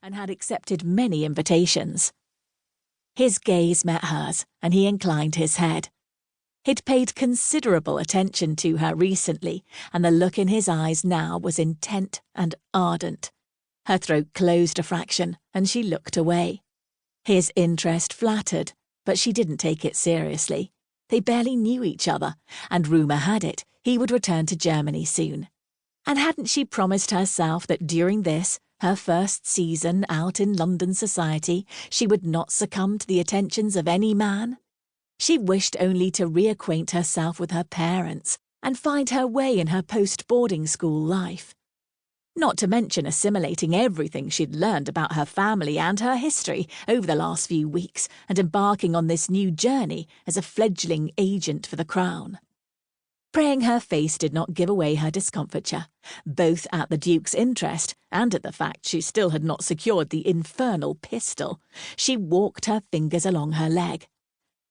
and had accepted many invitations. His gaze met hers, and he inclined his head. He'd paid considerable attention to her recently, and the look in his eyes now was intent and ardent. Her throat closed a fraction, and she looked away. His interest flattered, but she didn't take it seriously. They barely knew each other, and rumour had it he would return to Germany soon. And hadn't she promised herself that during this, her first season out in London society, she would not succumb to the attentions of any man? She wished only to reacquaint herself with her parents and find her way in her post-boarding school life. Not to mention assimilating everything she'd learned about her family and her history over the last few weeks and embarking on this new journey as a fledgling agent for the Crown. Praying her face did not give away her discomfiture, both at the Duke's interest and at the fact she still had not secured the infernal pistol, she walked her fingers along her leg.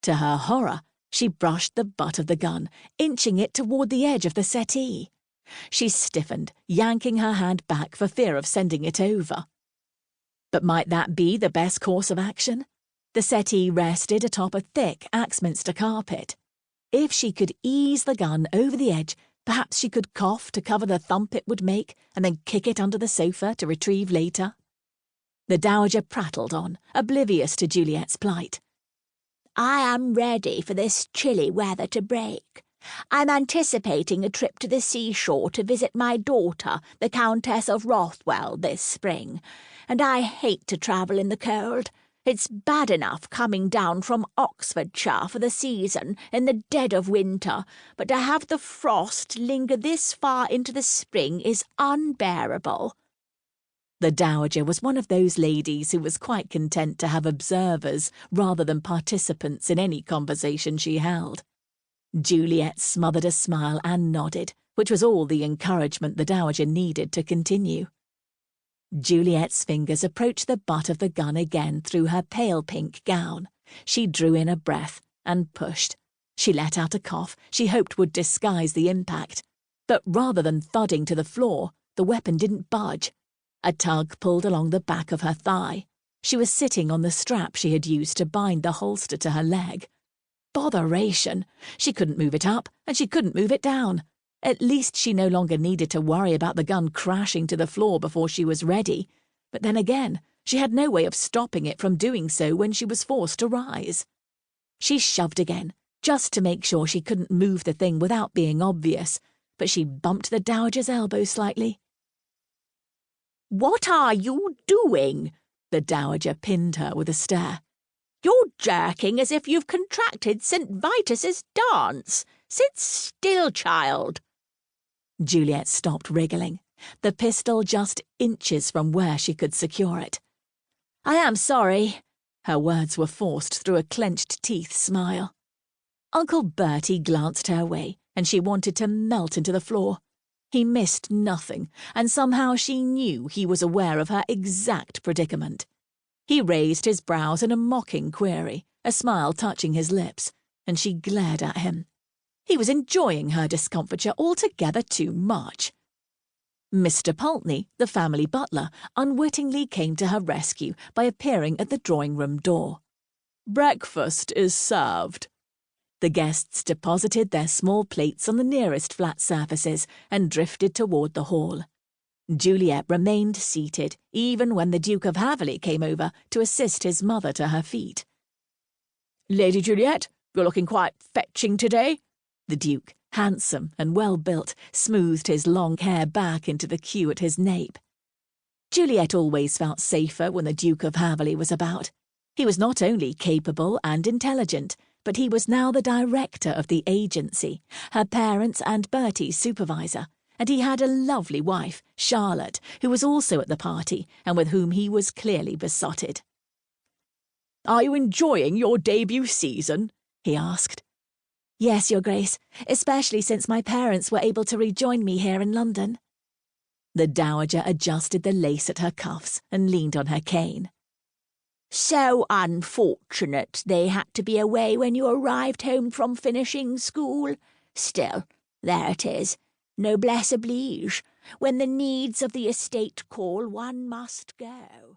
To her horror, she brushed the butt of the gun, inching it toward the edge of the settee. She stiffened, yanking her hand back for fear of sending it over. But might that be the best course of action? The settee rested atop a thick Axminster carpet. If she could ease the gun over the edge, perhaps she could cough to cover the thump it would make and then kick it under the sofa to retrieve later. The Dowager prattled on, oblivious to Juliet's plight. I am ready for this chilly weather to break. I'm anticipating a trip to the seashore to visit my daughter, the Countess of Rothwell, this spring, and I hate to travel in the cold. It's bad enough coming down from Oxfordshire for the season in the dead of winter, but to have the frost linger this far into the spring is unbearable. The Dowager was one of those ladies who was quite content to have observers rather than participants in any conversation she held. Juliet smothered a smile and nodded, which was all the encouragement the Dowager needed to continue. Juliet's fingers approached the butt of the gun again through her pale pink gown. She drew in a breath and pushed. She let out a cough she hoped would disguise the impact. But rather than thudding to the floor, the weapon didn't budge. A tug pulled along the back of her thigh. She was sitting on the strap she had used to bind the holster to her leg. Botheration! She couldn't move it up, and she couldn't move it down. At least she no longer needed to worry about the gun crashing to the floor before she was ready. But then again, she had no way of stopping it from doing so when she was forced to rise. She shoved again, just to make sure she couldn't move the thing without being obvious, but she bumped the Dowager's elbow slightly. "What are you doing?" The Dowager pinned her with a stare. "You're jerking as if you've contracted St. Vitus's dance. Sit still, child." Juliet stopped wriggling, the pistol just inches from where she could secure it. "I am sorry." Her words were forced through a clenched teeth smile. Uncle Bertie glanced her way, and she wanted to melt into the floor. He missed nothing, and somehow she knew he was aware of her exact predicament. He raised his brows in a mocking query, a smile touching his lips, and she glared at him. He was enjoying her discomfiture altogether too much. Mr. Pulteney, the family butler, unwittingly came to her rescue by appearing at the drawing-room door. "Breakfast is served." The guests deposited their small plates on the nearest flat surfaces and drifted toward the hall. Juliet remained seated, even when the Duke of Haverley came over to assist his mother to her feet. "Lady Juliet, you're looking quite fetching today." The Duke, handsome and well-built, smoothed his long hair back into the queue at his nape. Juliet always felt safer when the Duke of Haverley was about. He was not only capable and intelligent, but he was now the director of the agency, her parents' and Bertie's supervisor, and he had a lovely wife, Charlotte, who was also at the party and with whom he was clearly besotted. "Are you enjoying your debut season?" he asked. "Yes, Your Grace, especially since my parents were able to rejoin me here in London." The Dowager adjusted the lace at her cuffs and leaned on her cane. "So unfortunate they had to be away when you arrived home from finishing school. Still, there it is. Noblesse oblige. When the needs of the estate call, one must go."